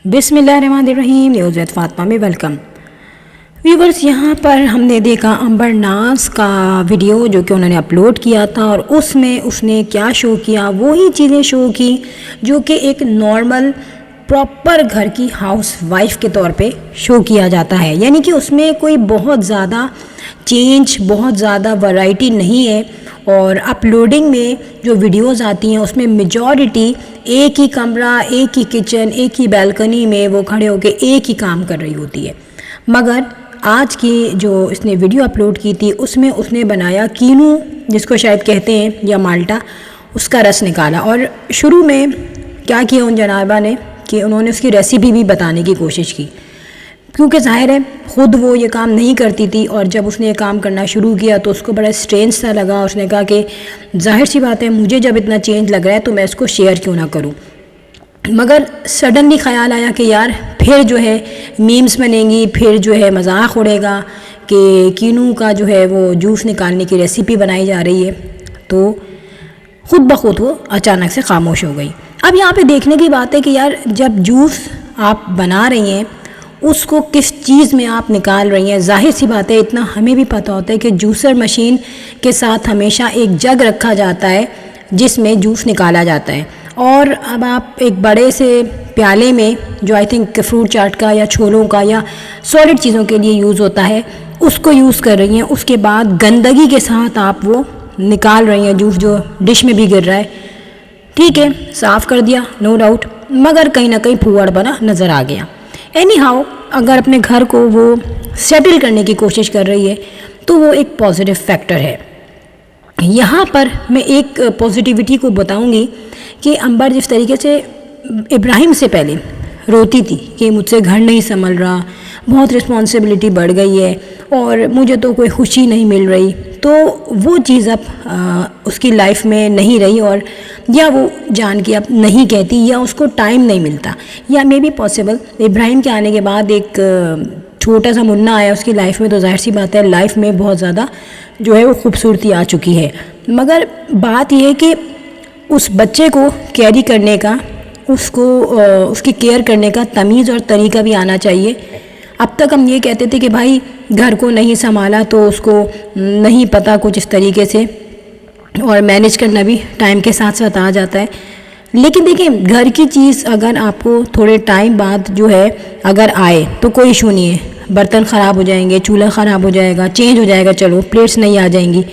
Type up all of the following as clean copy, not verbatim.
बिस्मिल्लाहिर्रहमानिर्रहीम। News with Fatima में welcome. Viewers, यहाँ पर हमने देखा अंबर नाज का वीडियो जो कि उन्होंने अपलोड किया था और उसमें उसने क्या शो किया, वही चीज़ें शो की जो कि एक नॉर्मल प्रॉपर घर की हाउस वाइफ के तौर पे शो किया जाता है। यानी कि उसमें कोई बहुत ज़्यादा चेंज, बहुत ज़्यादा वैरायटी नहीं है। और अपलोडिंग में जो वीडियोस आती हैं उसमें मेजॉरिटी एक ही कमरा, एक ही किचन, एक ही बालकनी में वो खड़े होकर एक ही काम कर रही होती है। मगर आज की जो इसने वीडियो अपलोड की थी उसमें उसने बनाया कीनू, जिसको शायद कहते हैं, या माल्टा, उसका रस निकाला। और शुरू में क्या किया उन जनाबा ने कि उन्होंने उसकी रेसिपी भी बताने की कोशिश की, क्योंकि ज़ाहिर है ख़ुद वो ये काम नहीं करती थी। और जब उसने ये काम करना शुरू किया तो उसको बड़ा स्ट्रेंज सा लगा। उसने कहा कि ज़ाहिर सी बात है, मुझे जब इतना चेंज लग रहा है तो मैं इसको शेयर क्यों ना करूं। मगर सडनली ख़्याल आया कि यार फिर जो है मीम्स बनेंगी, फिर जो है मजाक उड़ेगा कि कीनू का जो है वो जूस निकालने की रेसिपी बनाई जा रही है। तो ख़ुद ब खुद वो अचानक से खामोश हो गई। अब यहाँ पे देखने की बात है कि यार जब जूस आप बना रही हैं उसको किस चीज़ में आप निकाल रही हैं। ज़ाहिर सी बात है, इतना हमें भी पता होता है कि जूसर मशीन के साथ हमेशा एक जग रखा जाता है जिसमें जूस निकाला जाता है। और अब आप एक बड़े से प्याले में, जो आई थिंक फ्रूट चाट का या छोलों का या सॉलिड चीज़ों के लिए यूज़ होता है, उसको यूज़ कर रही हैं। उसके बाद गंदगी के साथ आप वो निकाल रही हैं जूस जो डिश में भी गिर रहा है। ठीक है, साफ़ कर दिया, नो डाउट, मगर कहीं ना कहीं फूहड़ बना नज़र आ गया। एनी हाउ, अगर अपने घर को वो सेटल करने की कोशिश कर रही है तो वो एक पॉजिटिव फैक्टर है। यहाँ पर मैं एक पॉजिटिविटी को बताऊँगी कि अंबर जिस तरीके से इब्राहिम से पहले रोती थी कि मुझसे घर नहीं संभल रहा, बहुत रिस्पॉन्सिबिलिटी बढ़ गई है और मुझे तो कोई खुशी नहीं मिल रही, तो वो चीज़ अब उसकी लाइफ में नहीं रही। और या वो जान के अब नहीं कहती या उसको टाइम नहीं मिलता, या मे बी पॉसिबल इब्राहिम के आने के बाद एक छोटा सा मुन्ना आया उसकी लाइफ में, तो जाहिर सी बात है लाइफ में बहुत ज़्यादा जो है वो खूबसूरती आ चुकी है। मगर बात यह है कि उस बच्चे को कैरी करने का, उसको उसकी केयर करने का तमीज़ और तरीका भी आना चाहिए। अब तक हम ये कहते थे कि भाई घर को नहीं संभाला तो उसको नहीं पता कुछ इस तरीके से, और मैनेज करना भी टाइम के साथ साथ आ जाता है। लेकिन देखिए, घर की चीज़ अगर आपको थोड़े टाइम बाद जो है अगर आए तो कोई इशू नहीं है। बर्तन ख़राब हो जाएंगे, चूल्हा ख़राब हो जाएगा, चेंज हो जाएगा, चलो प्लेट्स नहीं आ जाएंगी।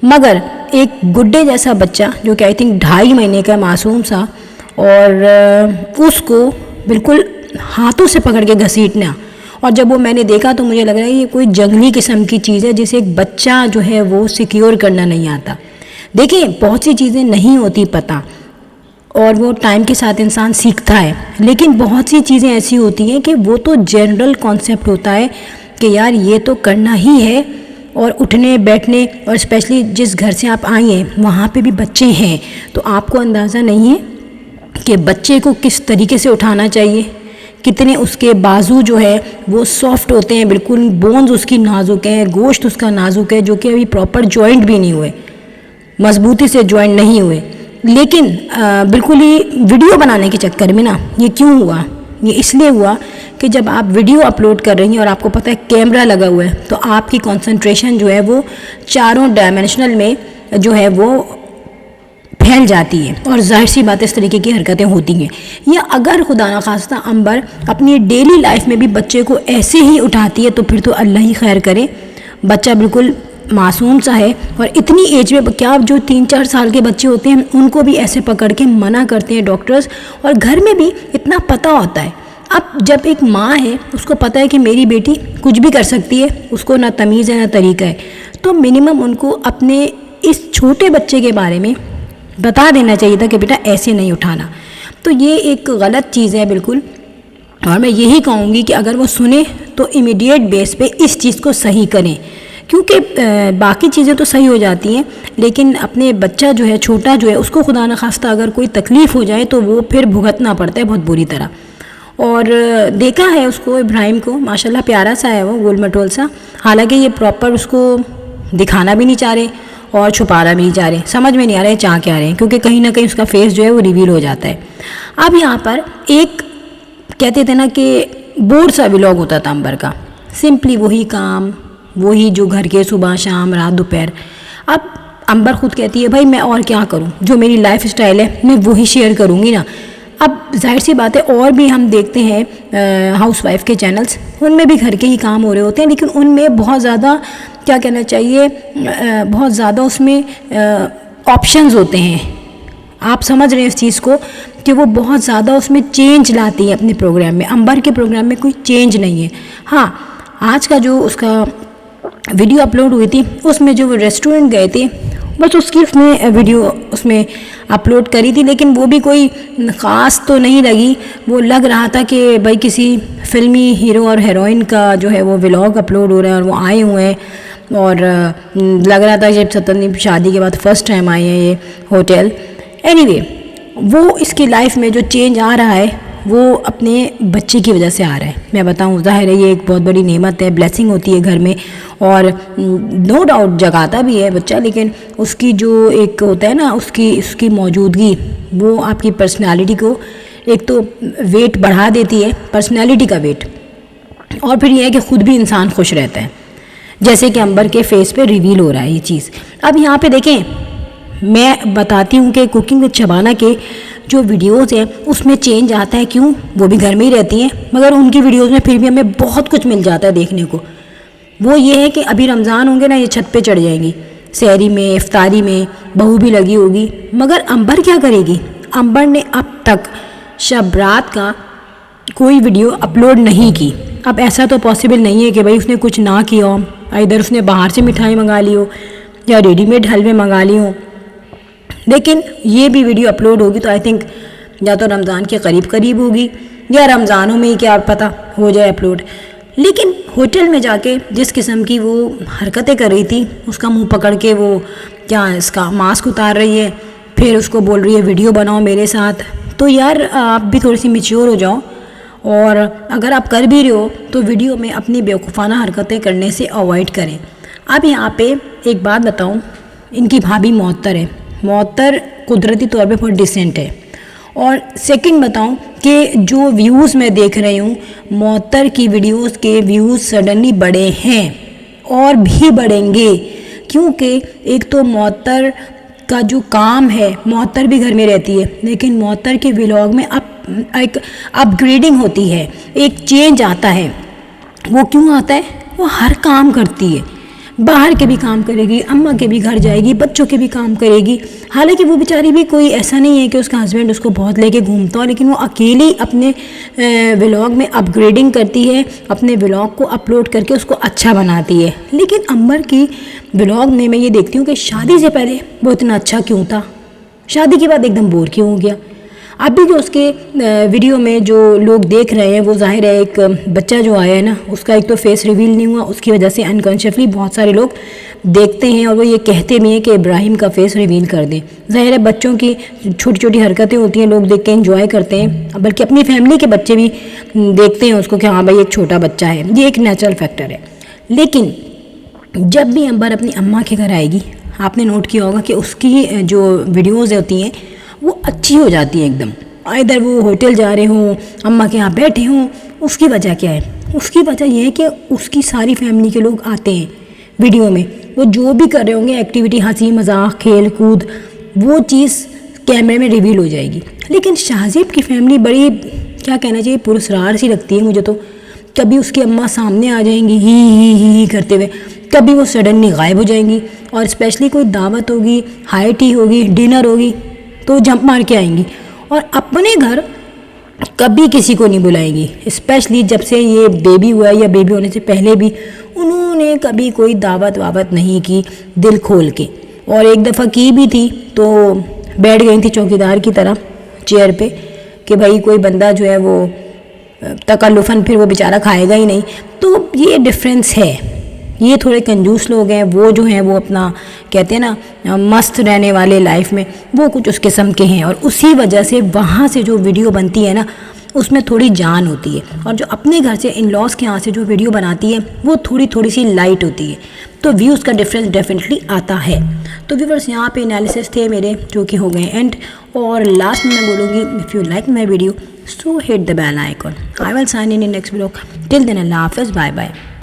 मगर एक गुड्डे जैसा बच्चा जो कि आई थिंक 2.5 महीने का मासूम सा, और उसको बिल्कुल हाथों से पकड़ के घसीटना, और जब वो मैंने देखा तो मुझे लग रहा है ये कोई जंगली किस्म की चीज़ है जिसे एक बच्चा जो है वो सिक्योर करना नहीं आता। देखिए, बहुत सी चीज़ें नहीं होती पता और वो टाइम के साथ इंसान सीखता है, लेकिन बहुत सी चीज़ें ऐसी होती हैं कि वो तो जनरल कॉन्सेप्ट होता है कि यार ये तो करना ही है। और उठने बैठने, और स्पेशली जिस घर से आप आई हैं वहाँ पे भी बच्चे हैं, तो आपको अंदाज़ा नहीं है कि बच्चे को किस तरीके से उठाना चाहिए, कितने उसके बाजू जो है वो सॉफ्ट होते हैं, बिल्कुल बोन्स उसकी नाजुक हैं, गोश्त उसका नाजुक है, जो कि अभी प्रॉपर जॉइंट भी नहीं हुए, मजबूती से जॉइंट नहीं हुए। लेकिन बिल्कुल ही वीडियो बनाने के चक्कर में ना ये क्यों हुआ, ये इसलिए हुआ कि जब आप वीडियो अपलोड कर रही हैं और आपको पता है कैमरा लगा हुआ है, तो आपकी कंसंट्रेशन जो है वो चारों डायमेंशनल में जो है वो फैल जाती है, और जाहिर सी बात इस तरीके की हरकतें होती हैं। या अगर खुदा न खास्ता अंबर अपनी डेली लाइफ में भी बच्चे को ऐसे ही उठाती है तो फिर तो अल्लाह ही खैर करे। बच्चा बिल्कुल मासूम सा है, और इतनी एज में क्या जो 3-4 साल के बच्चे होते हैं उनको भी ऐसे पकड़ के मना करते हैं डॉक्टर्स, और घर में भी इतना पता होता है। अब जब एक माँ है उसको पता है कि मेरी बेटी कुछ भी कर सकती है, उसको ना तमीज़ है ना तरीका है, तो मिनिमम उनको अपने इस छोटे बच्चे के बारे में बता देना चाहिए था कि बेटा ऐसे नहीं उठाना। तो ये एक गलत चीज़ है बिल्कुल, और मैं यही कहूँगी कि अगर वो सुने तो इमीडिएट बेस पे इस चीज़ को सही करें, क्योंकि बाकी चीज़ें तो सही हो जाती हैं, लेकिन अपने बच्चा जो है, छोटा जो है, उसको खुदा न खास्ता अगर कोई तकलीफ़ हो जाए तो वो फिर भुगतना पड़ता है बहुत बुरी तरह। और देखा है उसको, इब्राहिम को, माशाल्लाह प्यारा सा है वो, गोल मटोल सा। हालांकि ये प्रॉपर उसको दिखाना भी नहीं चाह रहे और छुपाना भी नहीं चाह रहे, समझ में नहीं आ रहा है चाह क्या रहे हैं, क्योंकि कहीं ना कहीं उसका फेस जो है वो रिवील हो जाता है। अब यहाँ पर एक कहते थे ना कि बोर सा व्लॉग होता था अंबर का, सिंपली वही काम, वही जो घर के सुबह शाम रात दोपहर। अब अंबर खुद कहती है भाई मैं और क्या करूं, जो मेरी लाइफ स्टाइल है मैं वही शेयर करूंगी ना। अब जाहिर सी बात है और भी हम देखते हैं हाउस वाइफ के चैनल्स, उनमें भी घर के ही काम हो रहे होते हैं, लेकिन उनमें बहुत ज़्यादा क्या कहना चाहिए, बहुत ज़्यादा उसमें ऑप्शंस होते हैं। आप समझ रहे हैं इस चीज़ को कि वो बहुत ज़्यादा उसमें चेंज लाती है अपने प्रोग्राम में। अंबर के प्रोग्राम में कोई चेंज नहीं है। हाँ, आज का जो उसका वीडियो अपलोड हुई थी उसमें जो वो रेस्टोरेंट गए थे बस उसकी उसने वीडियो उसमें अपलोड करी थी, लेकिन वो भी कोई ख़ास तो नहीं लगी। वो लग रहा था कि भाई किसी फिल्मी हीरो और हीरोइन का जो है वो व्लॉग अपलोड हो रहा है और वो आए हुए हैं, और लग रहा था जब सतन शादी के बाद फर्स्ट टाइम आए हैं ये होटल। एनीवे, वो इसकी लाइफ में जो चेंज आ रहा है वो अपने बच्चे की वजह से आ रहा है। मैं बताऊं, ज़ाहिर है ये एक बहुत बड़ी नेमत है, ब्लेसिंग होती है घर में, और नो डाउट जगाता भी है बच्चा, लेकिन उसकी जो एक होता है ना उसकी मौजूदगी, वो आपकी पर्सनालिटी को एक तो वेट बढ़ा देती है, पर्सनालिटी का वेट, और फिर ये है कि ख़ुद भी इंसान खुश रहता है, जैसे कि अंबर के फेस पे रिवील हो रहा है ये चीज़। अब यहाँ पे देखें, मैं बताती हूँ कि कुकिंग विद शबाना के जो वीडियोस हैं उसमें चेंज आता है। क्यों? वो भी घर में ही रहती हैं, मगर उनकी वीडियोस में फिर भी हमें बहुत कुछ मिल जाता है देखने को। वो ये है कि अभी रमज़ान होंगे ना, ये छत पे चढ़ जाएंगी, सहरी में इफ्तारी में बहू भी लगी होगी, मगर अंबर क्या करेगी? अंबर ने अब तक शब रात का कोई वीडियो अपलोड नहीं की। अब ऐसा तो पॉसिबल नहीं है कि भाई उसने कुछ ना किया हो, इधर उसने बाहर से मिठाई मंगा ली हो या रेडीमेड हलवे मंगा ली हो, लेकिन ये भी वीडियो अपलोड होगी तो आई थिंक या तो रमज़ान के करीब होगी या रमज़ानों में ही क्या पता हो जाए अपलोड। लेकिन होटल में जाके जिस किस्म की वो हरकतें कर रही थी, उसका मुंह पकड़ के वो क्या इसका मास्क उतार रही है, फिर उसको बोल रही है वीडियो बनाओ मेरे साथ, तो यार आप भी थोड़ी सी मैच्योर हो जाओ, और अगर आप कर भी रहे हो तो वीडियो में अपनी बेवकूफ़ाना हरकतें करने से अवॉइड करें। अब यहाँ पे एक बात बताऊँ, इनकी भाभी मुअत्तर है, मुअत्तर कुदरती तौर पे बहुत डिसेंट है, और सेकंड बताऊं कि जो व्यूज़ मैं देख रही हूँ, मुअत्तर की वीडियोस के व्यूज़ सडनली बढ़े हैं और भी बढ़ेंगे, क्योंकि एक तो मुअत्तर का जो काम है, मुअत्तर भी घर में रहती है, लेकिन मुअत्तर के व्लॉग में अब एक अपग्रेडिंग होती है, एक चेंज आता है। वो क्यों आता है? वो हर काम करती है, बाहर के भी काम करेगी, अम्मा के भी घर जाएगी, बच्चों के भी काम करेगी। हालांकि वो बेचारी भी कोई ऐसा नहीं है कि उसका हस्बैंड उसको बहुत लेके घूमता हो, लेकिन वो अकेली अपने व्लॉग में अपग्रेडिंग करती है, अपने व्लॉग को अपलोड करके उसको अच्छा बनाती है। लेकिन अंबर की व्लॉग में मैं ये देखती हूँ कि शादी से पहले वो इतना अच्छा क्यों था, शादी के बाद एकदम बोर क्यों हो गया। अभी जो उसके वीडियो में जो लोग देख रहे हैं, वो जाहिर है एक बच्चा जो आया है ना, उसका एक तो फेस रिवील नहीं हुआ, उसकी वजह से अनकॉन्शियसली बहुत सारे लोग देखते हैं और वो ये कहते भी हैं कि इब्राहिम का फेस रिवील कर दें। जाहिर है बच्चों की छोटी छोटी हरकतें होती हैं, लोग देख के एंजॉय करते हैं, बल्कि अपनी फैमिली के बच्चे भी देखते हैं उसको कि हाँ भाई एक छोटा बच्चा है, ये एक नेचुरल फैक्टर है। लेकिन जब भी अंबर अपनी अम्मा के घर आएगी, आपने नोट किया होगा कि उसकी जो वीडियोज़ होती हैं वो अच्छी हो जाती है एकदम। इधर वो होटल जा रहे हों, अम्मा के यहाँ बैठे हों, उसकी वजह क्या है? उसकी वजह यह है कि उसकी सारी फैमिली के लोग आते हैं वीडियो में, वो जो भी कर रहे होंगे एक्टिविटी, हंसी मजाक खेल कूद, वो चीज़ कैमरे में रिवील हो जाएगी। लेकिन शाहज़ेब की फैमिली बड़ी क्या कहना चाहिए पुरस्कार सी लगती है मुझे तो। कभी उसकी अम्मा सामने आ जाएंगी ही करते हुए, कभी वो सडनली गायब हो जाएंगी, और स्पेशली कोई दावत होगी, हाई टी होगी, डिनर होगी तो जंप मार के आएंगी, और अपने घर कभी किसी को नहीं बुलाएंगी। स्पेशली जब से ये बेबी हुआ है या बेबी होने से पहले भी उन्होंने कभी कोई दावत वावत नहीं की दिल खोल के, और एक दफ़ा की भी थी तो बैठ गई थी चौकीदार की तरह चेयर पे कि भाई कोई बंदा जो है वो तकल्लुफ़न फिर वो बेचारा खाएगा ही नहीं। तो ये डिफरेंस है। ये थोड़े कंजूस लोग हैं, वो जो हैं वो अपना कहते हैं ना मस्त रहने वाले लाइफ में, वो कुछ उस किस्म के हैं, और उसी वजह से वहाँ से जो वीडियो बनती है ना उसमें थोड़ी जान होती है, और जो अपने घर से इन लॉज के यहाँ से जो वीडियो बनाती है वो थोड़ी सी लाइट होती है, तो व्यूज़ का डिफरेंस डेफिनेटली आता है। तो व्यूअर्स यहाँ पे एनालिसिस थे मेरे जो कि हो गए एंड, और लास्ट में मैं बोलूँगी if you like my video so hit the bell icon. I will sign in next vlog. Till then, Allah Hafiz, bye bye.